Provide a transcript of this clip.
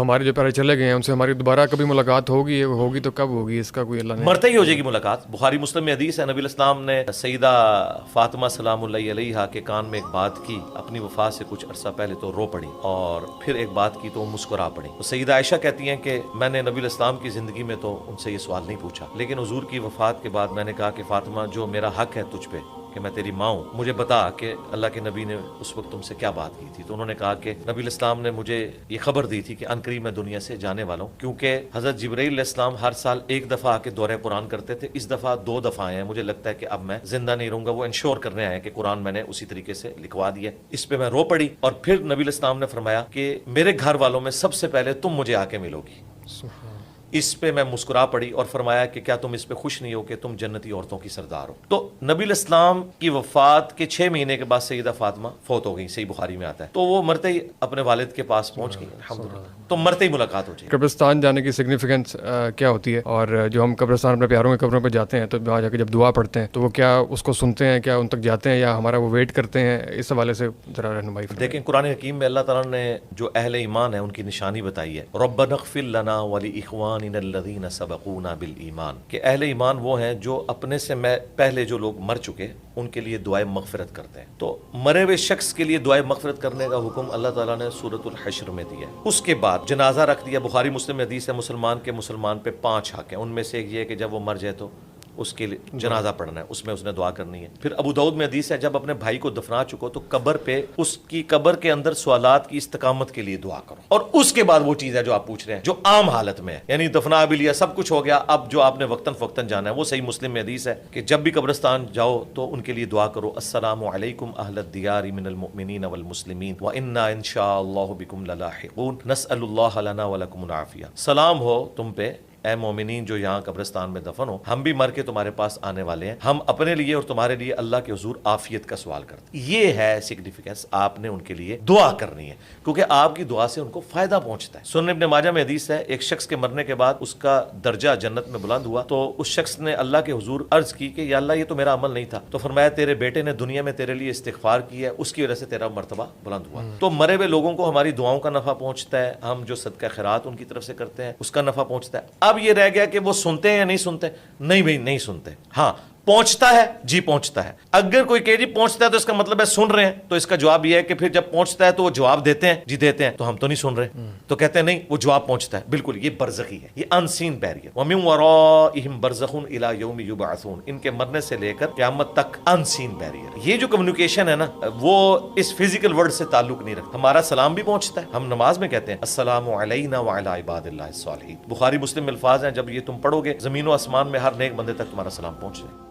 ہمارے جو پیارے چلے گئے ہیں ان سے ہماری دوبارہ کبھی ملاقات ہوگی تو کب ہوگی؟ اس کا کوئی اللہ نے مرتے ہی ہو جائے گی ملاقات. بخاری مسلم میں حدیث ہے، نبی الاسلام نے سیدہ فاطمہ سلام اللہ علیہا کے کان میں ایک بات کی اپنی وفات سے کچھ عرصہ پہلے، تو رو پڑی، اور پھر ایک بات کی تو وہ مسکرا پڑی. تو سیدہ عائشہ کہتی ہیں کہ میں نے نبی الاسلام کی زندگی میں تو ان سے یہ سوال نہیں پوچھا، لیکن حضور کی وفات کے بعد میں نے کہا کہ فاطمہ جو میرا حق ہے تجھ پہ کہ میں تیری ماں ہوں، مجھے بتا کہ اللہ کے نبی نے اس وقت تم سے کیا بات کی تھی. تو انہوں نے کہا کہ نبی الاسلام نے مجھے یہ خبر دی تھی کہ عنقریب میں دنیا سے جانے والا ہوں، کیونکہ حضرت جبرائیل علیہ السلام ہر سال ایک دفعہ آ کے دورہ قرآن کرتے تھے، اس دفعہ 2 دفعہ آئے ہیں، مجھے لگتا ہے کہ اب میں زندہ نہیں رہوں گا. وہ انشور کرنے آئے کہ قرآن میں نے اسی طریقے سے لکھوا دیا. اس پہ میں رو پڑی، اور پھر نبی الاسلام نے فرمایا کہ میرے گھر والوں میں سب سے پہلے تم مجھے آ کے ملو گی. اس پہ میں مسکرا پڑی اور فرمایا کہ کیا تم اس پہ خوش نہیں ہو کہ تم جنتی عورتوں کی سردار ہو. تو نبی الاسلام کی وفات کے 6 مہینے کے بعد سیدہ فاطمہ فوت ہو گئی، صحیح بخاری میں آتا ہے. تو وہ مرتے ہی اپنے والد کے پاس پہنچ گئی الحمدللہ. تو مرتے ہی ملاقات ہو جائے. قبرستان جانے کی سگنیفیکینس کیا ہوتی ہے؟ اور جو ہم قبرستان اپنے پیاروں کے قبروں پہ جاتے ہیں تو وہاں جا کے جب دعا پڑھتے ہیں تو وہ کیا اس کو سنتے ہیں، کیا ان تک جاتے ہیں، یا ہمارا وہ ویٹ کرتے ہیں؟ اس حوالے سے ذرا رہنمائی فرمائیں. دیکھیں قرآن حکیم میں اللہ تعالیٰ نے جو اہل ایمان ہے ان کی نشانی بتائی ہے، ربنا اغفر لنا ولاخواننا الذین سبقونا بالایمان، کہ اہل ایمان وہ ہیں جو اپنے سے پہلے جو لوگ مر چکے ان کے لیے دعائے مغفرت کرتے ہیں. تو مرے ہوئے شخص کے لیے دعائے مغفرت کرنے کا حکم اللہ تعالیٰ نے سورۃ الحشر میں دیا ہے. اس کے بعد جنازہ رکھ دیا. بخاری مسلم میں حدیث ہے مسلمان پہ 5 حق ہیں، ان میں سے ایک یہ ہے کہ جب وہ مر جائے تو اس کے لیے جنازہ پڑھنا ہے، اس میں اس نے دعا کرنی ہے. پھر ابو داؤد میں حدیث ہے جب اپنے بھائی کو دفنا چکو تو قبر پہ اس کی قبر کے اندر سوالات کی استقامت کے لیے دعا کرو. اور اس کے بعد وہ چیز ہے جو آپ پوچھ رہے ہیں جو عام حالت میں ہے، یعنی دفنا بھی لیا، سب کچھ ہو گیا، اب جو آپ نے وقتاً فوقتاً جانا ہے وہ صحیح مسلم میں حدیث ہے کہ جب بھی قبرستان جاؤ تو ان کے لیے دعا کرو، السلام علیکم اہل الدیار من المؤمنین والمسلمین وانا ان شاء اللہ بکم للاحقون نسأل اللہ لنا ولکم العافیہ. سلام ہو تم پہ اے مومنین جو یہاں قبرستان میں دفن ہو، ہم بھی مر کے تمہارے پاس آنے والے ہیں، ہم اپنے لیے اور تمہارے لیے اللہ کے حضور عافیت کا سوال کرتے ہیں. یہ ہے سگنیفیکینس، آپ نے ان کے لیے دعا کرنی ہے کیونکہ آپ کی دعا سے ان کو فائدہ پہنچتا ہے. سنن ابن ماجہ میں حدیث ہے ایک شخص کے مرنے کے بعد اس کا درجہ جنت میں بلند ہوا تو اس شخص نے اللہ کے حضور عرض کی کہ یا اللہ یہ تو میرا عمل نہیں تھا. تو فرمایا تیرے بیٹے نے دنیا میں تیرے لیے استغفار کی ہے، اس کی وجہ سے تیرا مرتبہ بلند ہوا. تو مرے ہوئے لوگوں کو ہماری دعاؤں کا نفع پہنچتا ہے، ہم جو صدقہ خیرات ان کی طرف سے کرتے ہیں اس کا نفع پہنچتا ہے. اب یہ رہ گیا کہ وہ سنتے ہیں یا نہیں سنتے؟ نہیں بھائی نہیں سنتے. ہاں پہنچتا ہے، جی پہنچتا ہے. اگر کوئی کہ جی پہنچتا ہے تو اس کا مطلب ہے سن رہے ہیں، تو اس کا جواب یہ ہے کہ پھر جب پہنچتا ہے تو وہ جواب دیتے ہیں، جی دیتے ہیں، تو ہم تو نہیں سن رہے. تو کہتے ہیں نہیں وہ جواب پہنچتا ہے. بالکل یہ برزخی ہے، یہ ان سین بیریئر. وَمِن وَرَائِهِمْ بَرْزَخٌ إِلَى يَوْمِ يُبْعَثُونَ، ان کے مرنے سے لے کر قیامت تک ان سین بیریئر. یہ جو کمیونیکیشن ہے نا وہ اس فزیکل ورلڈ سے تعلق نہیں رکھتا. ہمارا سلام بھی پہنچتا ہے، ہم نماز میں کہتے ہیں السلام علینا وعلی عباد اللہ الصالحین. بخاری مسلم میں الفاظ ہیں جب یہ تم پڑھو گے زمین و آسمان میں ہر نیک بندے تک تمہارا سلام پہنچ جائے.